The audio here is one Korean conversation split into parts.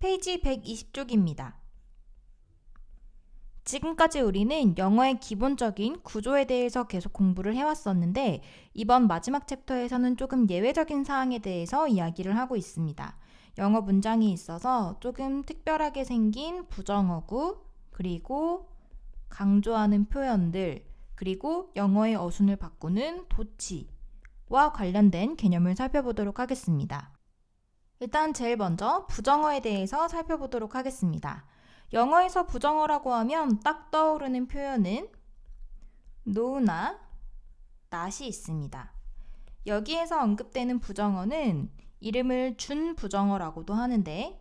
페이지 120쪽입니다. 지금까지 우리는 영어의 기본적인 구조에 대해서 계속 공부를 해왔었는데 이번 마지막 챕터에서는 조금 예외적인 사항에 대해서 이야기를 하고 있습니다. 영어 문장이 있어서 조금 특별하게 생긴 부정어구, 그리고 강조하는 표현들, 그리고 영어의 어순을 바꾸는 도치와 관련된 개념을 살펴보도록 하겠습니다. 일단 제일 먼저 부정어에 대해서 살펴보도록 하겠습니다. 영어에서 부정어라고 하면 딱 떠오르는 표현은 no나 not이 있습니다. 여기에서 언급되는 부정어는 이름을 준 부정어라고도 하는데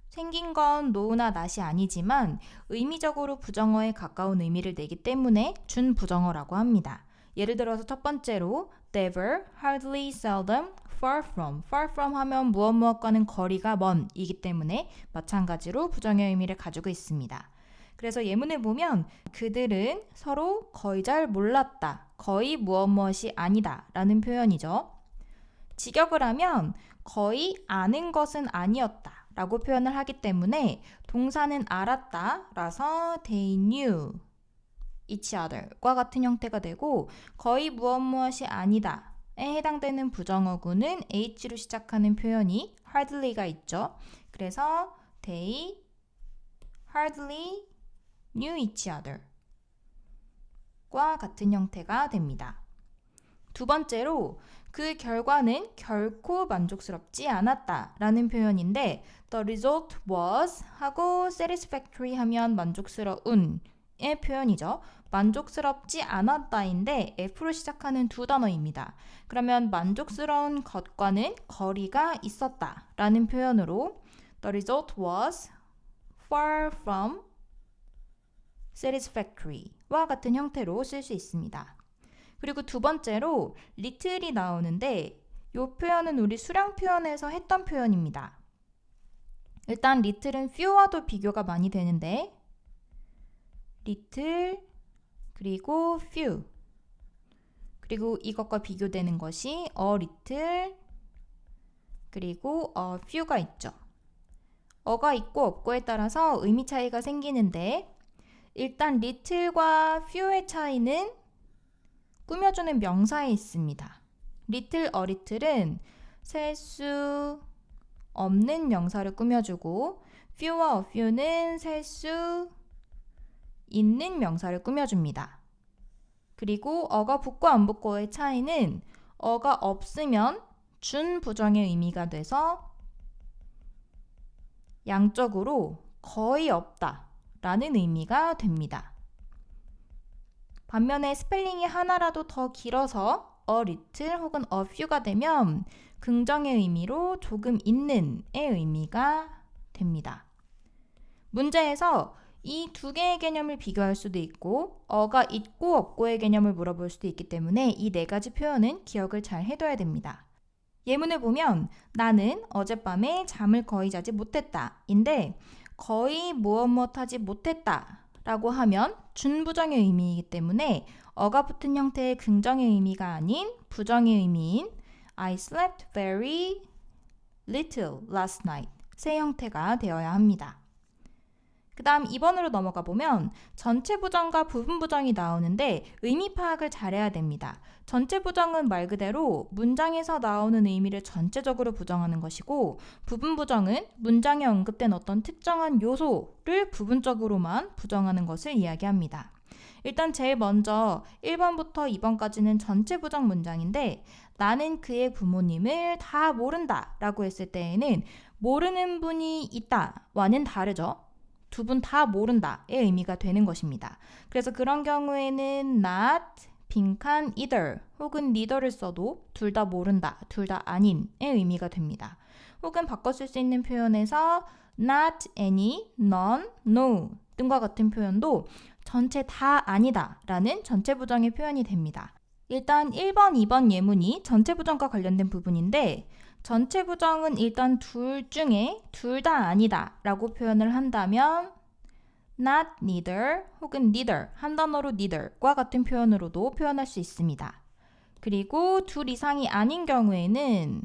생긴 건 no나 not이 아니지만 의미적으로 부정어에 가까운 의미를 내기 때문에 준 부정어라고 합니다. 예를 들어서 첫 번째로 never, hardly, seldom, far from 하면 무엇과는 거리가 먼 이기 때문에 마찬가지로 부정의 의미를 가지고 있습니다. 그래서 예문을 보면 그들은 서로 거의 잘 몰랐다, 거의 무엇이 아니다 라는 표현이죠. 직역을 하면 거의 아는 것은 아니었다 라고 표현을 하기 때문에 동사는 알았다 라서 they knew each other과 같은 형태가 되고 거의 무엇이 아니다 에 해당되는 부정어구는 H로 시작하는 표현이 hardly가 있죠. 그래서 they hardly knew each other 과 같은 형태가 됩니다. 두 번째로 그 결과는 결코 만족스럽지 않았다 라는 표현인데 the result was 하고 satisfactory 하면 만족스러운 의 표현이죠. 만족스럽지 않았다인데 F로 시작하는 두 단어입니다. 그러면 만족스러운 것과는 거리가 있었다 라는 표현으로 the result was far from satisfactory와 같은 형태로 쓸 수 있습니다. 그리고 두 번째로 little이 나오는데 이 표현은 우리 수량 표현에서 했던 표현입니다. 일단 little은 few와도 비교가 많이 되는데 little 그리고 few 그리고 이것과 비교되는 것이 a little 그리고 a few가 있죠. 어가 있고 없고에 따라서 의미 차이가 생기는데 일단 little과 few의 차이는 꾸며주는 명사에 있습니다. little, a little은 셀 수 없는 명사를 꾸며주고 few와 a few는 셀 수 있는 명사를 꾸며줍니다. 그리고 어가 붙고 안 붙고의 차이는 어가 없으면 준 부정의 의미가 돼서 양적으로 거의 없다 라는 의미가 됩니다. 반면에 스펠링이 하나라도 더 길어서 a little 혹은 a few가 되면 긍정의 의미로 조금 있는의 의미가 됩니다. 문제에서 이 두 개의 개념을 비교할 수도 있고 어가 있고 없고의 개념을 물어볼 수도 있기 때문에 이 네 가지 표현은 기억을 잘 해둬야 됩니다. 예문을 보면 나는 어젯밤에 잠을 거의 자지 못했다 인데 거의 무엇하지 못했다 라고 하면 준부정의 의미이기 때문에 어가 붙은 형태의 긍정의 의미가 아닌 부정의 의미인 I slept very little last night 의 형태가 되어야 합니다. 그 다음 2번으로 넘어가 보면 전체 부정과 부분 부정이 나오는데 의미 파악을 잘해야 됩니다. 전체 부정은 말 그대로 문장에서 나오는 의미를 전체적으로 부정하는 것이고 부분 부정은 문장에 언급된 어떤 특정한 요소를 부분적으로만 부정하는 것을 이야기합니다. 일단 제일 먼저 1번부터 2번까지는 전체 부정 문장인데 나는 그의 부모님을 다 모른다 라고 했을 때에는 모르는 분이 있다와는 다르죠. 두 분 다 모른다의 의미가 되는 것입니다. 그래서 그런 경우에는 not, 빈칸 either 혹은 neither를 써도 둘 다 모른다, 둘 다 아닌의 의미가 됩니다. 혹은 바꿔 쓸 수 있는 표현에서 not any, none, no 등과 같은 표현도 전체 다 아니다 라는 전체 부정의 표현이 됩니다. 일단 1번, 2번 예문이 전체 부정과 관련된 부분인데 전체 부정은 일단 둘 중에 둘 다 아니다 라고 표현을 한다면 not neither 혹은 neither 한 단어로 neither과 같은 표현으로도 표현할 수 있습니다. 그리고 둘 이상이 아닌 경우에는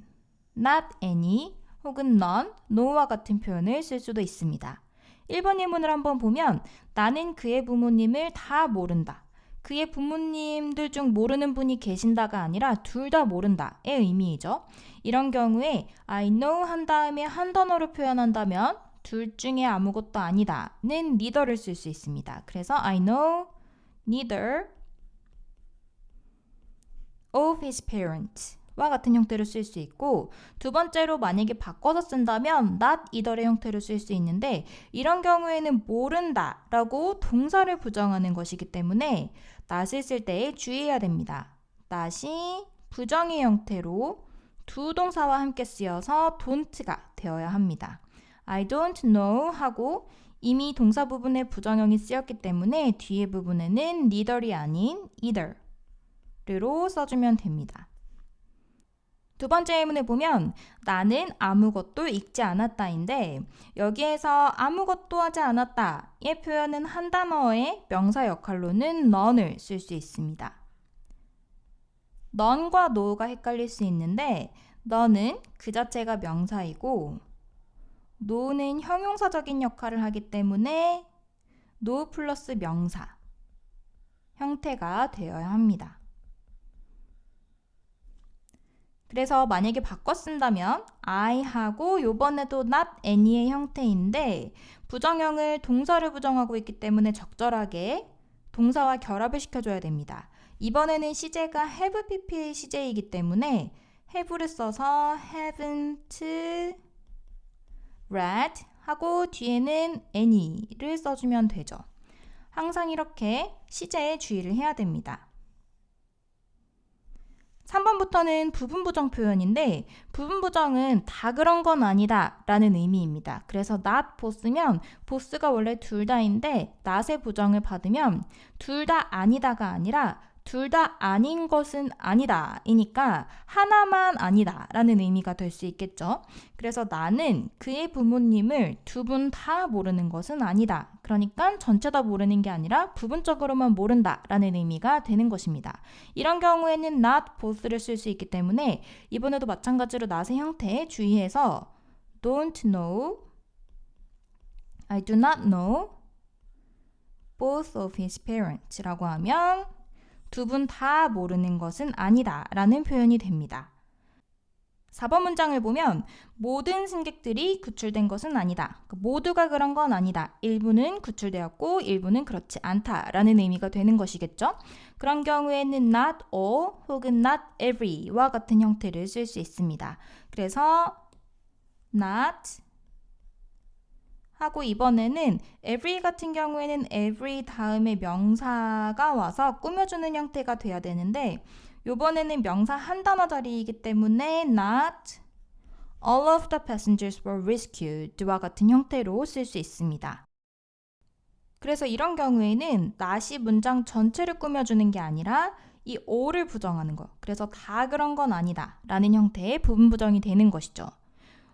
not any 혹은 none, no와 같은 표현을 쓸 수도 있습니다. 1번 예문을 한번 보면 나는 그의 부모님을 다 모른다. 그의 부모님들 중 모르는 분이 계신다가 아니라 둘 다 모른다의 의미이죠. 이런 경우에 I know 한 다음에 한 단어로 표현한다면 둘 중에 아무것도 아니다는 neither를 쓸 수 있습니다. 그래서 I know neither of his parents 와 같은 형태로 쓸 수 있고, 두 번째로 만약에 바꿔서 쓴다면 not either의 형태로 쓸 수 있는데, 이런 경우에는 모른다 라고 동사를 부정하는 것이기 때문에 not을 쓸 때 주의해야 됩니다. not이 부정의 형태로 두 동사와 함께 쓰여서 don't가 되어야 합니다. I don't know 하고 이미 동사 부분에 부정형이 쓰였기 때문에 뒤에 부분에는 neither이 아닌 either로 써주면 됩니다. 두 번째 예문을 보면 나는 아무것도 읽지 않았다인데, 여기에서 아무것도 하지 않았다의 표현은 한 단어의 명사 역할로는 none을 쓸 수 있습니다. none과 no가 헷갈릴 수 있는데 none은 그 자체가 명사이고 no는 형용사적인 역할을 하기 때문에 no 플러스 명사 형태가 되어야 합니다. 그래서 만약에 바꿔 쓴다면 I 하고 요번에도 not any의 형태인데 부정형을 동사를 부정하고 있기 때문에 적절하게 동사와 결합을 시켜줘야 됩니다. 이번에는 시제가 have pp의 시제이기 때문에 have를 써서 haven't read 하고 뒤에는 any를 써주면 되죠. 항상 이렇게 시제에 주의를 해야 됩니다. 3번부터는 부분부정 표현인데 부분부정은 다 그런 건 아니다 라는 의미입니다. 그래서 not both면 both가 원래 둘 다인데 not의 부정을 받으면 둘 다 아니다가 아니라 둘 다 아닌 것은 아니다 이니까 하나만 아니다 라는 의미가 될 수 있겠죠. 그래서 나는 그의 부모님을 두 분 다 모르는 것은 아니다. 그러니까 전체 다 모르는 게 아니라 부분적으로만 모른다 라는 의미가 되는 것입니다. 이런 경우에는 not both를 쓸 수 있기 때문에 이번에도 마찬가지로 not의 형태에 주의해서 don't know, I do not know both of his parents 라고 하면 두 분 다 모르는 것은 아니다 라는 표현이 됩니다. 4번 문장을 보면 모든 승객들이 구출된 것은 아니다. 모두가 그런 건 아니다. 일부는 구출되었고 일부는 그렇지 않다 라는 의미가 되는 것이겠죠. 그런 경우에는 not all 혹은 not every와 같은 형태를 쓸 수 있습니다. 그래서 not 하고 이번에는 every 같은 경우에는 every 다음에 명사가 와서 꾸며주는 형태가 돼야 되는데 이번에는 명사 한 단어짜리이기 때문에 not all of the passengers were rescued와 같은 형태로 쓸 수 있습니다. 그래서 이런 경우에는 not이 문장 전체를 꾸며주는 게 아니라 이 all을 부정하는 거. 그래서 다 그런 건 아니다 라는 형태의 부분 부정이 되는 것이죠.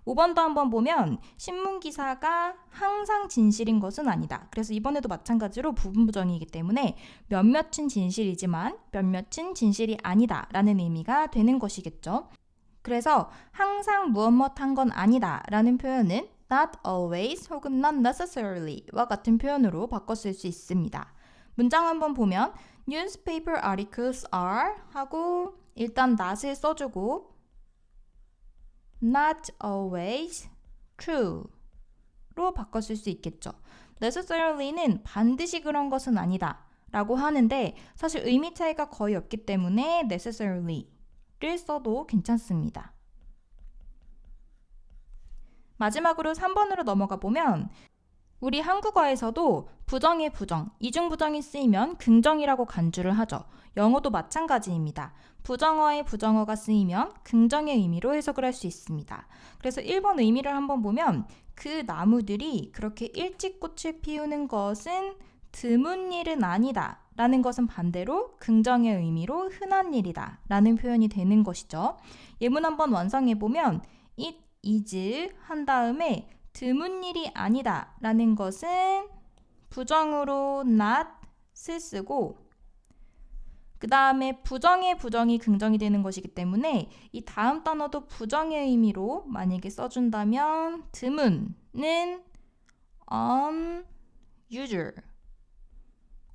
5번도 한번 보면 신문기사가 항상 진실인 것은 아니다. 그래서 이번에도 마찬가지로 부분 부정이기 때문에 몇몇은 진실이지만 몇몇은 진실이 아니다 라는 의미가 되는 것이겠죠. 그래서 항상 무엇한 건 아니다 라는 표현은 not always 혹은 not necessarily 와 같은 표현으로 바꿔 쓸 수 있습니다. 문장 한번 보면 newspaper articles are 하고 일단 not을 써주고 not always true로 바꿔 쓸 수 있겠죠. necessarily,는 반드시 그런 것은 아니다 라고 하는데 사실 의미 차이가 거의 없기 때문에 necessarily,를 써도 괜찮습니다. 마지막으로 3번으로 넘어가 보면 우리 한국어에서도 부정의 부정, 이중부정이 쓰이면 긍정이라고 간주를 하죠. 영어도 마찬가지입니다. 부정어의 부정어가 쓰이면 긍정의 의미로 해석을 할 수 있습니다. 그래서 1번 의미를 한번 보면 그 나무들이 그렇게 일찍 꽃을 피우는 것은 드문 일은 아니다 라는 것은 반대로 긍정의 의미로 흔한 일이다 라는 표현이 되는 것이죠. 예문 한번 완성해 보면 it is 한 다음에 드문 일이 아니다 라는 것은 부정으로 not을 쓰고 그 다음에 부정의 부정이 긍정이 되는 것이기 때문에 이 다음 단어도 부정의 의미로 만약에 써준다면 드문은 unusual.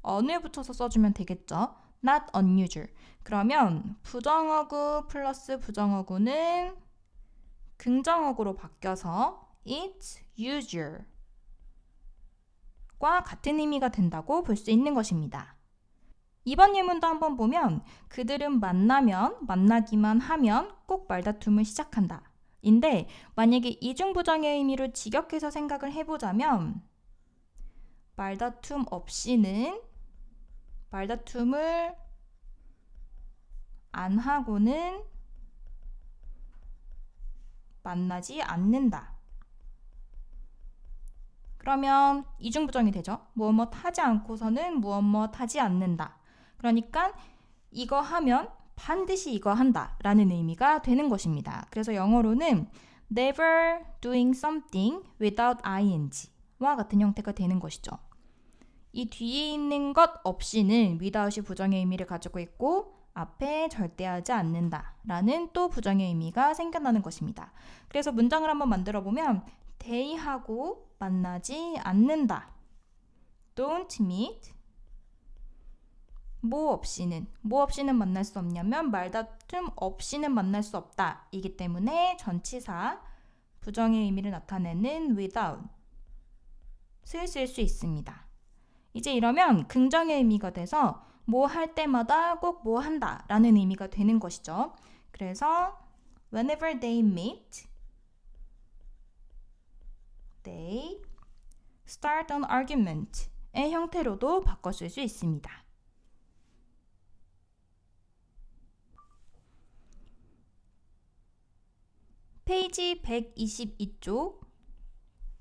on을 붙여서 써주면 되겠죠. not unusual. 그러면 부정어구 플러스 부정어구는 긍정어구로 바뀌어서 it's usual 과 같은 의미가 된다고 볼 수 있는 것입니다. 이번 예문도 한번 보면 그들은 만나기만 하면 꼭 말다툼을 시작한다. 인데 만약에 이중부정의 의미로 직역해서 생각을 해보자면 말다툼 없이는 말다툼을 안 하고는 만나지 않는다. 그러면 이중부정이 되죠. 무엇 하지 않고서는 무엇 하지 않는다. 그러니까 이거 하면 반드시 이거 한다 라는 의미가 되는 것입니다. 그래서 영어로는 never doing something without ing와 같은 형태가 되는 것이죠. 이 뒤에 있는 것 없이는 without이 부정의 의미를 가지고 있고 앞에 절대 하지 않는다 라는 또 부정의 의미가 생겨나는 것입니다. 그래서 문장을 한번 만들어 보면 they하고 만나지 않는다. don't meet 뭐 없이는 만날 수 없냐면 말다툼 없이는 만날 수 없다. 이기 때문에 전치사 부정의 의미를 나타내는 without을 쓸 수 있습니다. 이제 이러면 긍정의 의미가 돼서 뭐 할 때마다 꼭 뭐 한다 라는 의미가 되는 것이죠. 그래서 whenever they meet, they start an argument의 형태로도 바꿔 쓸 수 있습니다. 페이지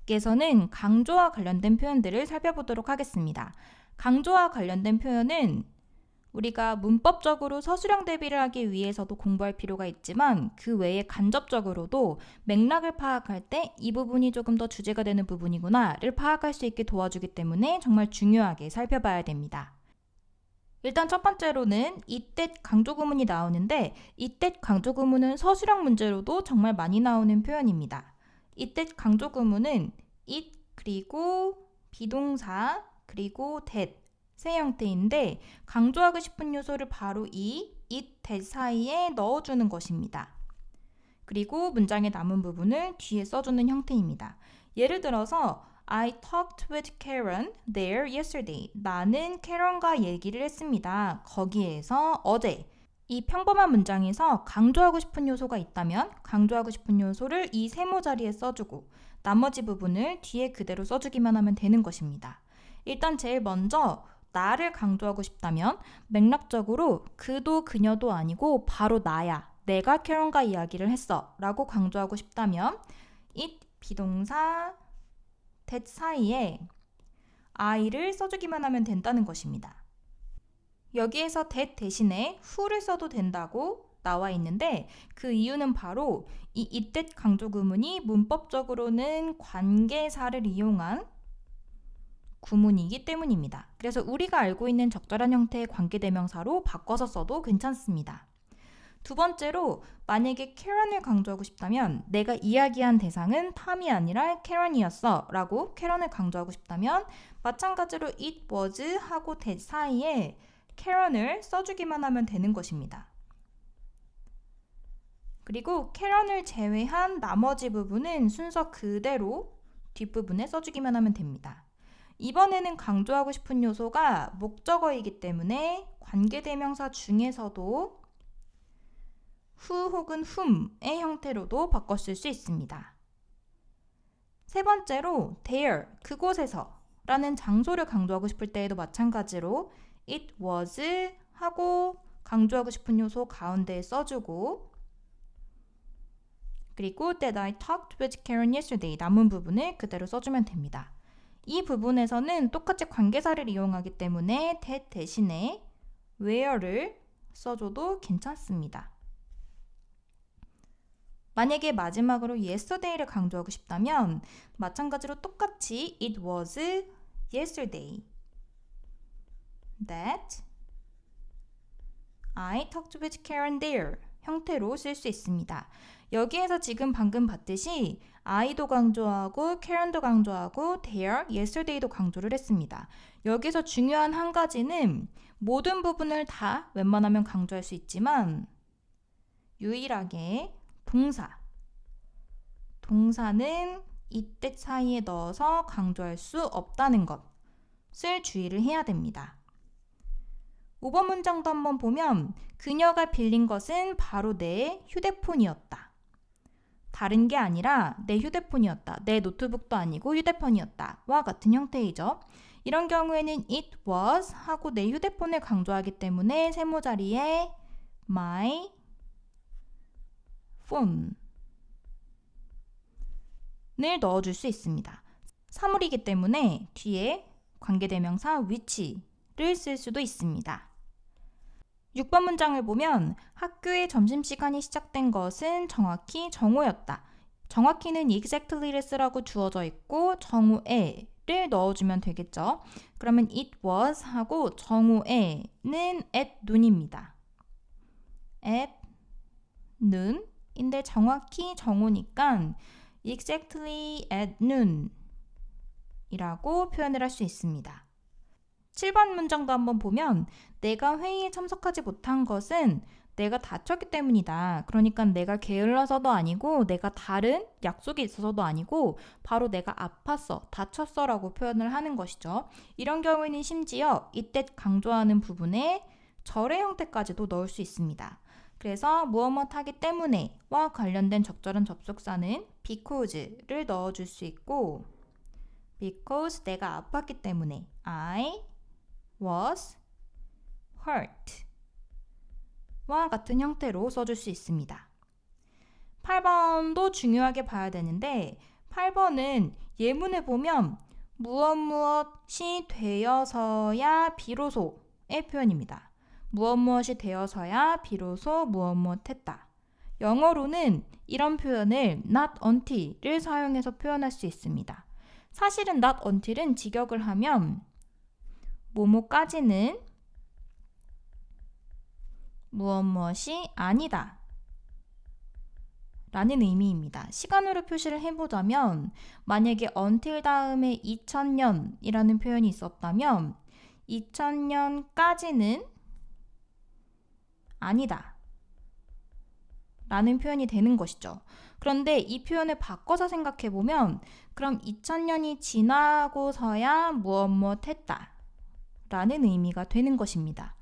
122쪽에서는 강조와 관련된 표현들을 살펴보도록 하겠습니다. 강조와 관련된 표현은 우리가 문법적으로 서술형 대비를 하기 위해서도 공부할 필요가 있지만 그 외에 간접적으로도 맥락을 파악할 때 이 부분이 조금 더 주제가 되는 부분이구나를 파악할 수 있게 도와주기 때문에 정말 중요하게 살펴봐야 됩니다. 일단 첫 번째로는 이때 강조구문이 나오는데 이때 강조구문은 서술형 문제로도 정말 많이 나오는 표현입니다. 이때 강조구문은 it 그리고 비동사 그리고 that의 형태인데 강조하고 싶은 요소를 바로 이 it, that 사이에 넣어주는 것입니다. 그리고 문장의 남은 부분을 뒤에 써주는 형태입니다. 예를 들어서 I talked with Karen there yesterday. 나는 캐런과 얘기를 했습니다. 거기에서 어제. 이 평범한 문장에서 강조하고 싶은 요소가 있다면 강조하고 싶은 요소를 이 세모 자리에 써주고 나머지 부분을 뒤에 그대로 써주기만 하면 되는 것입니다. 일단 제일 먼저 나를 강조하고 싶다면 맥락적으로 그도 그녀도 아니고 바로 나야. 내가 캐런과 이야기를 했어 라고 강조하고 싶다면 it 비동사 that 사이에 I를 써주기만 하면 된다는 것입니다. 여기에서 that 대신에 who를 써도 된다고 나와 있는데 그 이유는 바로 이 it that 강조구문이 문법적으로는 관계사를 이용한 구문이기 때문입니다. 그래서 우리가 알고 있는 적절한 형태의 관계대명사로 바꿔서 써도 괜찮습니다. 두 번째로 만약에 캐런을 강조하고 싶다면 내가 이야기한 대상은 탐이 아니라 캐런이었어 라고 캐런을 강조하고 싶다면 마찬가지로 it was 하고 that 사이에 캐런을 써주기만 하면 되는 것입니다. 그리고 캐런을 제외한 나머지 부분은 순서 그대로 뒷부분에 써주기만 하면 됩니다. 이번에는 강조하고 싶은 요소가 목적어이기 때문에 관계대명사 중에서도 who 혹은 whom의 형태로도 바꿔 쓸 수 있습니다. 세 번째로 there, 그곳에서 라는 장소를 강조하고 싶을 때에도 마찬가지로 it was 하고 강조하고 싶은 요소 가운데에 써주고 그리고 that I talked with Karen yesterday 남은 부분을 그대로 써주면 됩니다. 이 부분에서는 똑같이 관계사를 이용하기 때문에 that 대신에 where를 써줘도 괜찮습니다. 만약에 마지막으로 yesterday를 강조하고 싶다면 마찬가지로 똑같이 it was yesterday that I talked with Karen there 형태로 쓸 수 있습니다. 여기에서 지금 방금 봤듯이 I도 강조하고 Karen도 강조하고 there, yesterday도 강조를 했습니다. 여기서 중요한 한 가지는 모든 부분을 다 웬만하면 강조할 수 있지만 유일하게 동사는 이때 사이에 넣어서 강조할 수 없다는 것을 주의를 해야 됩니다. 5번 문장도 한번 보면 그녀가 빌린 것은 바로 내 휴대폰이었다. 다른 게 아니라 내 휴대폰이었다. 내 노트북도 아니고 휴대폰이었다. 와 같은 형태이죠. 이런 경우에는 it was 하고 내 휴대폰을 강조하기 때문에 세모 자리에 my phone을 넣어줄 수 있습니다. 사물이기 때문에 뒤에 관계대명사 which를 쓸 수도 있습니다. 6번 문장을 보면 학교의 점심시간이 시작된 것은 정확히 정오였다. 정확히는 exactly를 쓰라고 주어져 있고 정오에를 넣어주면 되겠죠. 그러면 it was 하고 정오에는 at noon입니다. at noon인데 정확히 정오니까 exactly at noon 이라고 표현을 할 수 있습니다. 7번 문장도 한번 보면 내가 회의에 참석하지 못한 것은 내가 다쳤기 때문이다. 그러니까 내가 게을러서도 아니고 내가 다른 약속이 있어서도 아니고 바로 내가 아팠어, 다쳤어 라고 표현을 하는 것이죠. 이런 경우에는 심지어 이때 강조하는 부분에 절의 형태까지도 넣을 수 있습니다. 그래서 무엇 하기 때문에와 관련된 적절한 접속사는 because를 넣어줄 수 있고 because 내가 아팠기 때문에 I was hurt 와 같은 형태로 써줄 수 있습니다. 8번도 중요하게 봐야 되는데 8번은 예문을 보면 무엇이 되어서야 비로소의 표현입니다. 무엇이 되어서야 비로소 무엇 했다. 영어로는 이런 표현을 not until을 사용해서 표현할 수 있습니다. 사실은 not until은 직역을 하면 뭐뭐까지는 무엇이 아니다 라는 의미입니다. 시간으로 표시를 해보자면 만약에 until 다음에 2000년이라는 표현이 있었다면 2000년까지는 아니다 라는 표현이 되는 것이죠. 그런데 이 표현을 바꿔서 생각해보면 그럼 2000년이 지나고서야 무엇 했다 라는 의미가 되는 것입니다.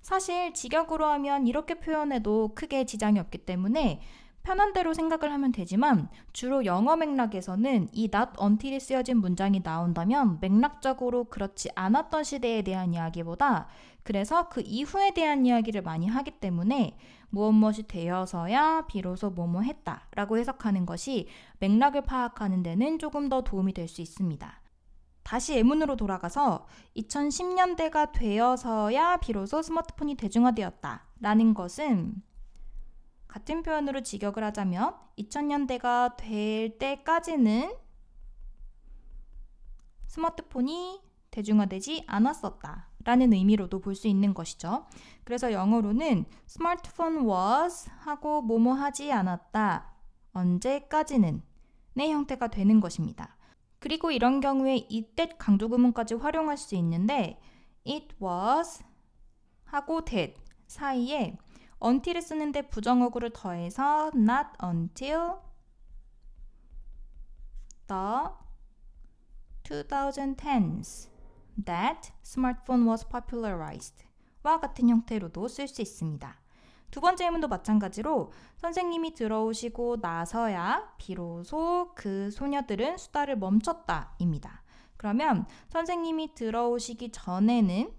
사실 직역으로 하면 이렇게 표현해도 크게 지장이 없기 때문에 편한 대로 생각을 하면 되지만 주로 영어 맥락에서는 이 not until이 쓰여진 문장이 나온다면 맥락적으로 그렇지 않았던 시대에 대한 이야기보다 그래서 그 이후에 대한 이야기를 많이 하기 때문에 무엇이 되어서야 비로소 뭐뭐 했다 라고 해석하는 것이 맥락을 파악하는 데는 조금 더 도움이 될 수 있습니다. 다시 예문으로 돌아가서 2010년대가 되어서야 비로소 스마트폰이 대중화되었다 라는 것은 같은 표현으로 직역을 하자면 2000년대가 될 때까지는 스마트폰이 대중화되지 않았었다 라는 의미로도 볼 수 있는 것이죠. 그래서 영어로는 smartphone was 하고 뭐뭐 하지 않았다 언제까지는 의 형태가 되는 것입니다. 그리고 이런 경우에 이때 강조구문까지 활용할 수 있는데 it was 하고 that 사이에 until을 쓰는데 부정어구를 더해서 not until the 2010s that smartphone was popularized 와 같은 형태로도 쓸 수 있습니다. 두 번째 예문도 마찬가지로 선생님이 들어오시고 나서야 비로소 그 소녀들은 수다를 멈췄다 입니다. 그러면 선생님이 들어오시기까지는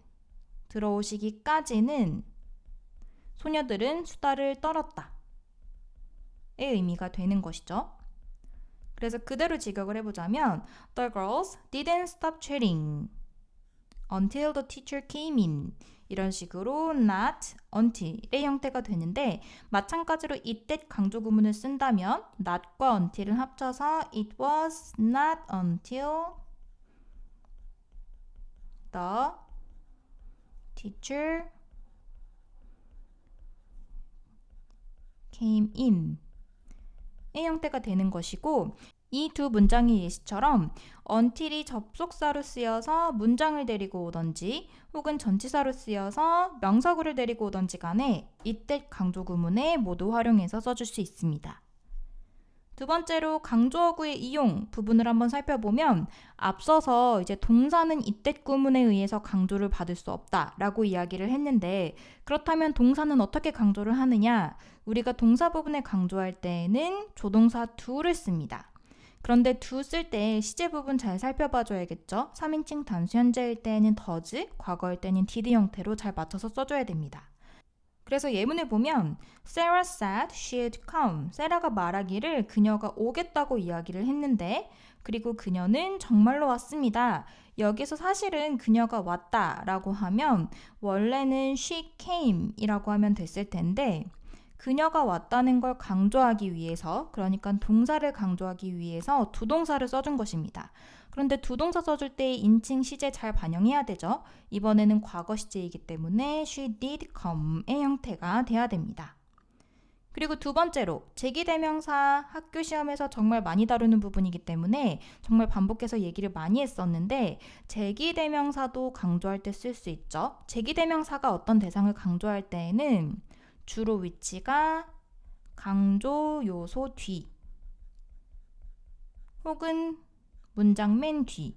소녀들은 수다를 떨었다 의 의미가 되는 것이죠. 그래서 그대로 직역을 해보자면 The girls didn't stop chatting until the teacher came in 이런 식으로 not until의 형태가 되는데 마찬가지로 이때 강조 구문을 쓴다면 not과 until을 합쳐서 it was not until the teacher came in 의 형태가 되는 것이고 이 두 문장의 예시처럼 until이 접속사로 쓰여서 문장을 데리고 오던지 혹은 전치사로 쓰여서 명사구를 데리고 오던지 간에 이때 강조 구문에 모두 활용해서 써줄 수 있습니다. 두 번째로 강조어구의 이용 부분을 한번 살펴보면 앞서서 이제 동사는 이때 구문에 의해서 강조를 받을 수 없다라고 이야기를 했는데 그렇다면 동사는 어떻게 강조를 하느냐? 우리가 동사 부분에 강조할 때에는 조동사 do를 씁니다. 그런데 do 쓸 때 시제 부분 잘 살펴봐줘야겠죠? 3인칭 단수 현재일 때에는 does, 과거일 때는 did 형태로 잘 맞춰서 써줘야 됩니다. 그래서 예문을 보면 Sarah said she'd come. 세라가 말하기를 그녀가 오겠다고 이야기를 했는데 그리고 그녀는 정말로 왔습니다. 여기서 사실은 그녀가 왔다라고 하면 원래는 she came 이라고 하면 됐을 텐데 그녀가 왔다는 걸 강조하기 위해서 그러니까 동사를 강조하기 위해서 두 동사를 써준 것입니다. 그런데 두 동사 써줄 때 인칭 시제 잘 반영해야 되죠. 이번에는 과거 시제이기 때문에 she did come의 형태가 돼야 됩니다. 그리고 두 번째로 제기대명사 학교 시험에서 정말 많이 다루는 부분이기 때문에 정말 반복해서 얘기를 많이 했었는데 제기대명사도 강조할 때 쓸 수 있죠. 제기대명사가 어떤 대상을 강조할 때에는 주로 위치가 강조 요소 뒤 혹은 문장 맨 뒤에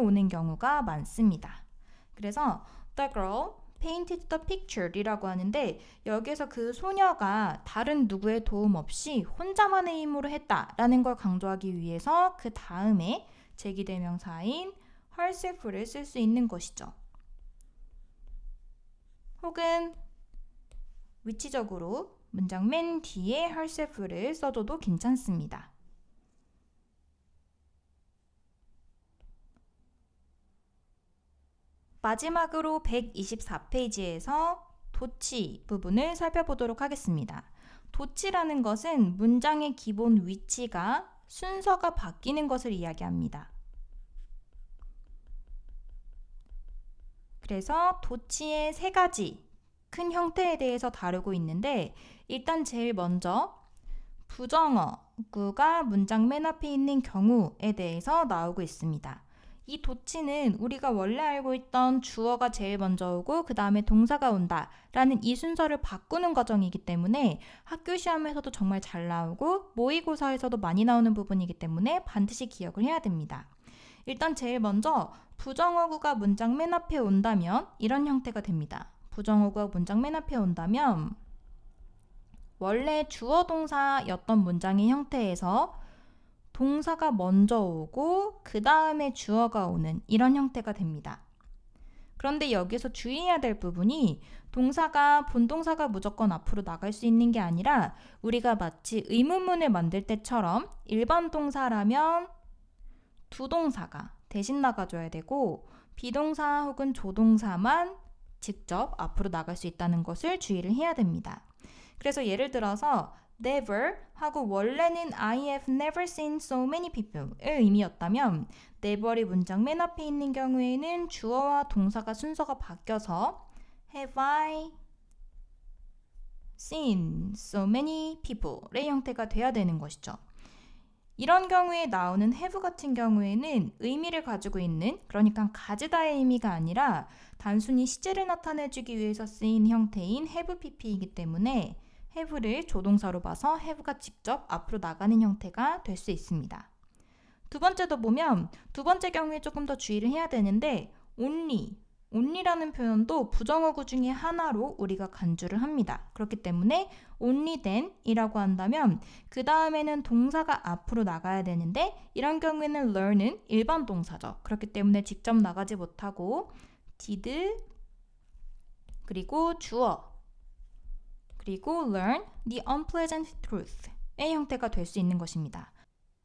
오는 경우가 많습니다. 그래서 The girl painted the picture 이라고 하는데 여기에서 그 소녀가 다른 누구의 도움 없이 혼자만의 힘으로 했다라는 걸 강조하기 위해서 그 다음에 제기대명사인 herself를 쓸 수 있는 것이죠. 혹은 위치적으로 문장 맨 뒤에 herself를 써줘도 괜찮습니다. 마지막으로 124페이지에서 도치 부분을 살펴보도록 하겠습니다. 도치라는 것은 문장의 기본 위치가 순서가 바뀌는 것을 이야기합니다. 그래서 도치의 세 가지 큰 형태에 대해서 다루고 있는데 일단 제일 먼저 부정어구가 문장 맨 앞에 있는 경우에 대해서 나오고 있습니다. 이 도치는 우리가 원래 알고 있던 주어가 제일 먼저 오고 그 다음에 동사가 온다 라는 이 순서를 바꾸는 과정이기 때문에 학교 시험에서도 정말 잘 나오고 모의고사에서도 많이 나오는 부분이기 때문에 반드시 기억을 해야 됩니다. 일단 제일 먼저 부정어구가 문장 맨 앞에 온다면 이런 형태가 됩니다. 부정어구가 문장 맨 앞에 온다면 원래 주어 동사였던 문장의 형태에서 동사가 먼저 오고 그 다음에 주어가 오는 이런 형태가 됩니다. 그런데 여기서 주의해야 될 부분이 동사가 본동사가 무조건 앞으로 나갈 수 있는 게 아니라 우리가 마치 의문문을 만들 때처럼 일반 동사라면 두 동사가 대신 나가줘야 되고 비동사 혹은 조동사만 직접 앞으로 나갈 수 있다는 것을 주의를 해야 됩니다. 그래서 예를 들어서 never 하고 원래는 I have never seen so many people의 의미였다면 never이 문장 맨 앞에 있는 경우에는 주어와 동사가 순서가 바뀌어서 have I seen so many people의 형태가 돼야 되는 것이죠. 이런 경우에 나오는 have 같은 경우에는 의미를 가지고 있는 그러니까 가지다의 의미가 아니라 단순히 시제를 나타내주기 위해서 쓰인 형태인 have pp이기 때문에 have를 조동사로 봐서 have가 직접 앞으로 나가는 형태가 될 수 있습니다. 두 번째도 보면 두 번째 경우에 조금 더 주의를 해야 되는데 only라는 표현도 부정어구 중에 하나로 우리가 간주를 합니다. 그렇기 때문에 only then 이라고 한다면 그 다음에는 동사가 앞으로 나가야 되는데 이런 경우에는 learn은 일반 동사죠. 그렇기 때문에 직접 나가지 못하고 did 그리고 주어 그리고 learn the unpleasant truth의 형태가 될 수 있는 것입니다.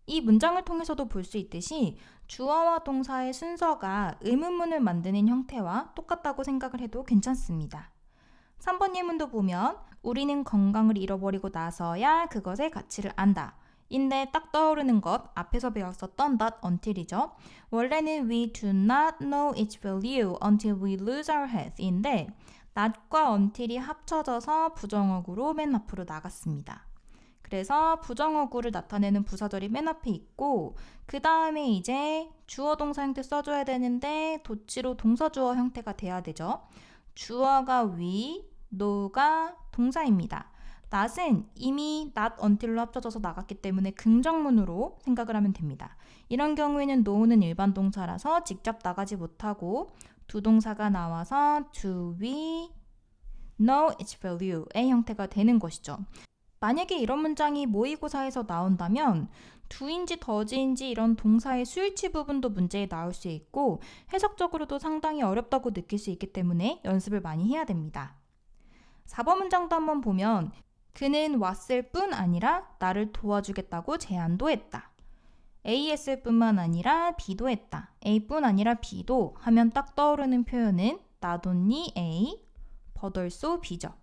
이 문장을 통해서도 볼 수 있듯이 주어와 동사의 순서가 의문문을 만드는 형태와 똑같다고 생각을 해도 괜찮습니다. 3번 예문도 보면 우리는 건강을 잃어버리고 나서야 그것의 가치를 안다. 인데 딱 떠오르는 것 앞에서 배웠었던 not until이죠. 원래는 we do not know its value until we lose our health 인데 not과 until이 합쳐져서 부정어구로 맨 앞으로 나갔습니다. 그래서 부정어구를 나타내는 부사절이 맨 앞에 있고 그 다음에 이제 주어 동사 형태 써줘야 되는데 도치로 동사주어 형태가 돼야 되죠. 주어가 we, know가 동사입니다. not은 이미 not until로 합쳐져서 나갔기 때문에 긍정문으로 생각을 하면 됩니다. 이런 경우에는 know는 일반 동사라서 직접 나가지 못하고 두 동사가 나와서 do we know its value의 형태가 되는 것이죠. 만약에 이런 문장이 모의고사에서 나온다면 do인지 does인지 이런 동사의 수일치 부분도 문제에 나올 수 있고 해석적으로도 상당히 어렵다고 느낄 수 있기 때문에 연습을 많이 해야 됩니다. 4번 문장도 한번 보면 그는 왔을 뿐 아니라 나를 도와주겠다고 제안도 했다. A 했을 뿐만 아니라 B도 했다. A뿐 아니라 B도 하면 딱 떠오르는 표현은 not only A, but also B죠.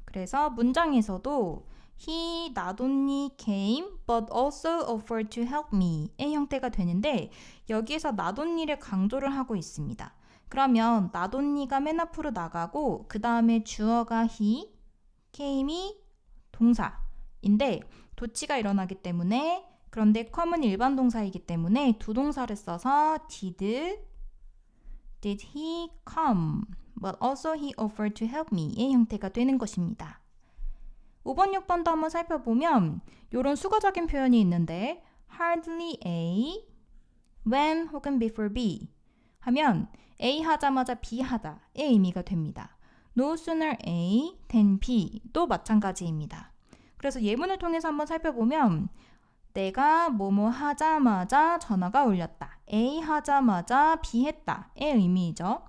그래서 문장에서도 He not only came but also offered to help me의 형태가 되는데 여기에서 not only를 강조를 하고 있습니다. 그러면 not only가 맨 앞으로 나가고 그 다음에 주어가 he, came이 동사인데 도치가 일어나기 때문에 그런데 come은 일반 동사이기 때문에 두 동사를 써서 did he come? But also he offered to help me의 형태가 되는 것입니다. 5번, 6번도 한번 살펴보면 이런 수거적인 표현이 있는데 hardly A, when 혹은 before B 하면 A 하자마자 B 하다의 의미가 됩니다. No sooner A than B도 마찬가지입니다. 그래서 예문을 통해서 한번 살펴보면 내가 뭐뭐 하자마자 전화가 울렸다. A 하자마자 B 했다의 의미이죠.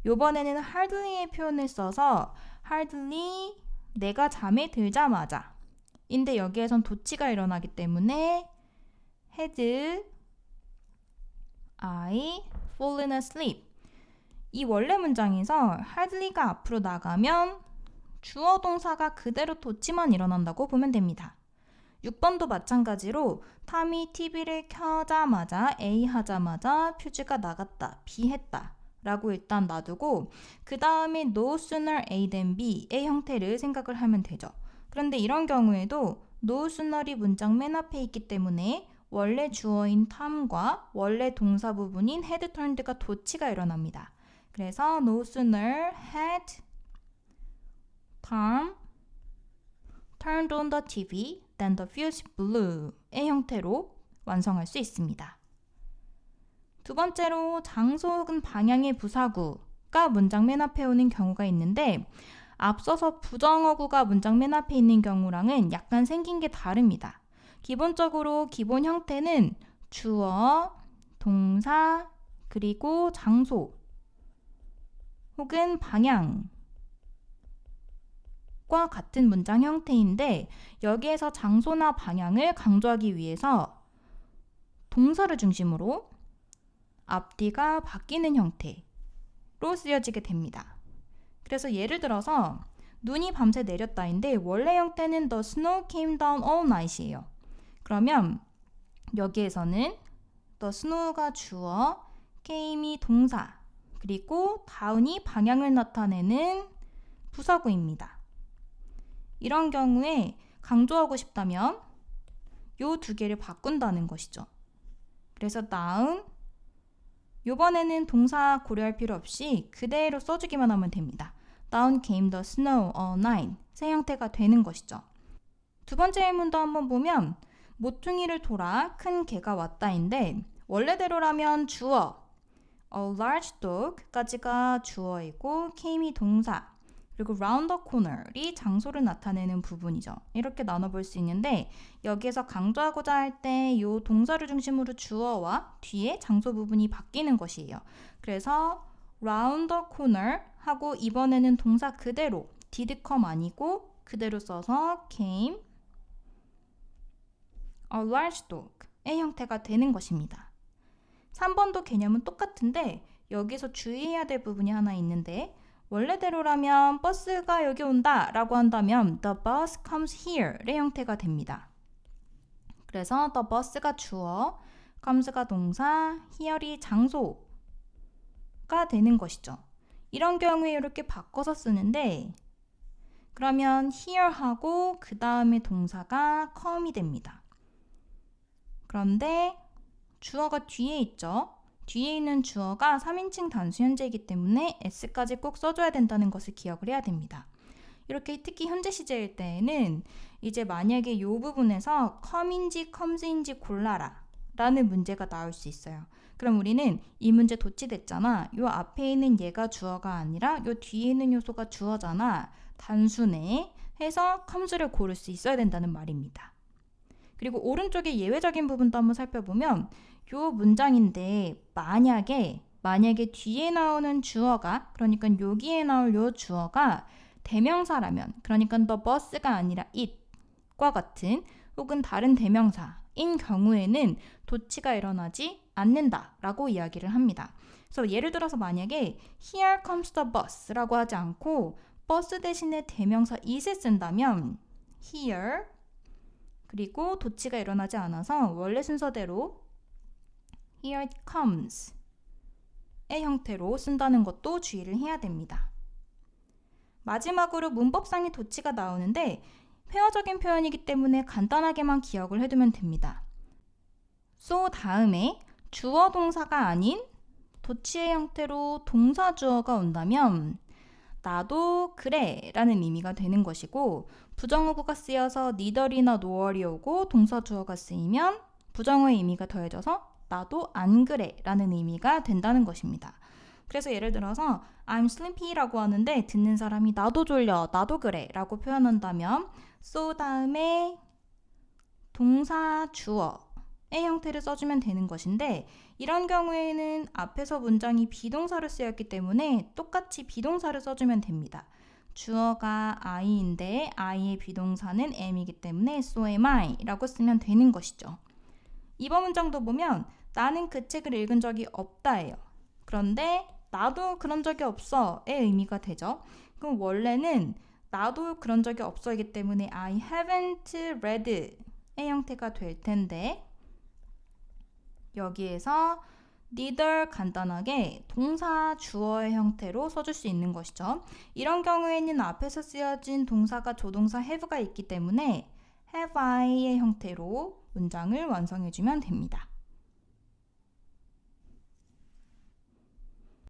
요번에는 hardly의 표현을 써서 hardly 내가 잠에 들자마자 인데 여기에선 도치가 일어나기 때문에 had I fallen asleep 이 원래 문장에서 hardly가 앞으로 나가면 주어 동사가 그대로 도치만 일어난다고 보면 됩니다. 6번도 마찬가지로 탐이 TV를 켜자마자 A 하자마자 퓨즈가 나갔다, B 했다 라고 일단 놔두고 그 다음에 no sooner A than B의 형태를 생각을 하면 되죠. 그런데 이런 경우에도 no sooner이 문장 맨 앞에 있기 때문에 원래 주어인 탐과 원래 동사 부분인 had turned가 도치가 일어납니다. 그래서 no sooner had Tom turned on the TV than the fuse blue의 형태로 완성할 수 있습니다. 두 번째로 장소 혹은 방향의 부사구가 문장 맨 앞에 오는 경우가 있는데 앞서서 부정어구가 문장 맨 앞에 있는 경우랑은 약간 생긴 게 다릅니다. 기본적으로 기본 형태는 주어, 동사, 그리고 장소 혹은 방향과 같은 문장 형태인데 여기에서 장소나 방향을 강조하기 위해서 동사를 중심으로 앞뒤가 바뀌는 형태로 쓰여지게 됩니다. 그래서 예를 들어서 눈이 밤새 내렸다인데 원래 형태는 The snow came down all night이에요. 그러면 여기에서는 The snow가 주어, came이 동사, 그리고 down이 방향을 나타내는 부사구입니다. 이런 경우에 강조하고 싶다면 이 두 개를 바꾼다는 것이죠. 그래서 down 이번에는 동사 고려할 필요 없이 그대로 써주기만 하면 됩니다. Down came the snow all night 새 형태가 되는 것이죠. 두 번째 예문도 한번 보면 모퉁이를 돌아 큰 개가 왔다인데 원래대로라면 주어 a large dog까지가 주어이고 came이 동사 그리고 round the corner이 장소를 나타내는 부분이죠. 이렇게 나눠볼 수 있는데 여기에서 강조하고자 할 때 이 동사를 중심으로 주어와 뒤에 장소 부분이 바뀌는 것이에요. 그래서 round the corner 하고 이번에는 동사 그대로 did come 아니고 그대로 써서 came a large dog의 형태가 되는 것입니다. 3번도 개념은 똑같은데 여기서 주의해야 될 부분이 하나 있는데 원래대로라면 버스가 여기 온다 라고 한다면 the bus comes here의 형태가 됩니다. 그래서 the bus가 주어, comes가 동사, here이 장소 가 되는 것이죠. 이런 경우에 이렇게 바꿔서 쓰는데 그러면 here하고 그 다음에 동사가 come이 됩니다. 그런데 주어가 뒤에 있죠. 뒤에 있는 주어가 3인칭 단수 현재이기 때문에 s까지 꼭 써줘야 된다는 것을 기억을 해야 됩니다. 이렇게 특히 현재 시제일 때에는 이제 만약에 이 부분에서 come인지 comes인지 골라라 라는 문제가 나올 수 있어요. 그럼 우리는 이 문제 도치됐잖아. 요 앞에 있는 얘가 주어가 아니라 요 뒤에 있는 요소가 주어잖아. 단수네 해서 comes를 고를 수 있어야 된다는 말입니다. 그리고 오른쪽에 예외적인 부분도 한번 살펴보면 요 문장인데 만약에 뒤에 나오는 주어가 그러니까 여기에 나올 요 주어가 대명사라면 그러니까 the bus가 아니라 it과 같은 혹은 다른 대명사인 경우에는 도치가 일어나지 않는다라고 이야기를 합니다. 그래서 예를 들어서 만약에 here comes the bus 라고 하지 않고 버스 대신에 대명사 it을 쓴다면 here 그리고 도치가 일어나지 않아서 원래 순서대로 here it comes 의 형태로 쓴다는 것도 주의를 해야 됩니다. 마지막으로 문법상의 도치가 나오는데 회화적인 표현이기 때문에 간단하게만 기억을 해두면 됩니다. so 다음에 주어 동사가 아닌 도치의 형태로 동사 주어가 온다면 나도 그래 라는 의미가 되는 것이고 부정어구가 쓰여서 neither이나 nor이 오고 동사 주어가 쓰이면 부정어의 의미가 더해져서 나도 안 그래 라는 의미가 된다는 것입니다. 그래서 예를 들어서 I'm sleepy 라고 하는데 듣는 사람이 나도 졸려, 나도 그래 라고 표현한다면 so 다음에 동사 주어의 형태를 써주면 되는 것인데 이런 경우에는 앞에서 문장이 비동사로 쓰였기 때문에 똑같이 비동사를 써주면 됩니다. 주어가 I인데 I의 비동사는 am이기 때문에 so am I 라고 쓰면 되는 것이죠. 이번 문장도 보면 나는 그 책을 읽은 적이 없다예요. 그런데 나도 그런 적이 없어의 의미가 되죠. 그럼 원래는 나도 그런 적이 없어이기 때문에 I haven't read의 형태가 될 텐데 여기에서 neither 간단하게 동사 주어의 형태로 써줄 수 있는 것이죠. 이런 경우에는 앞에서 쓰여진 동사가 조동사 have가 있기 때문에 have I의 형태로 문장을 완성해주면 됩니다.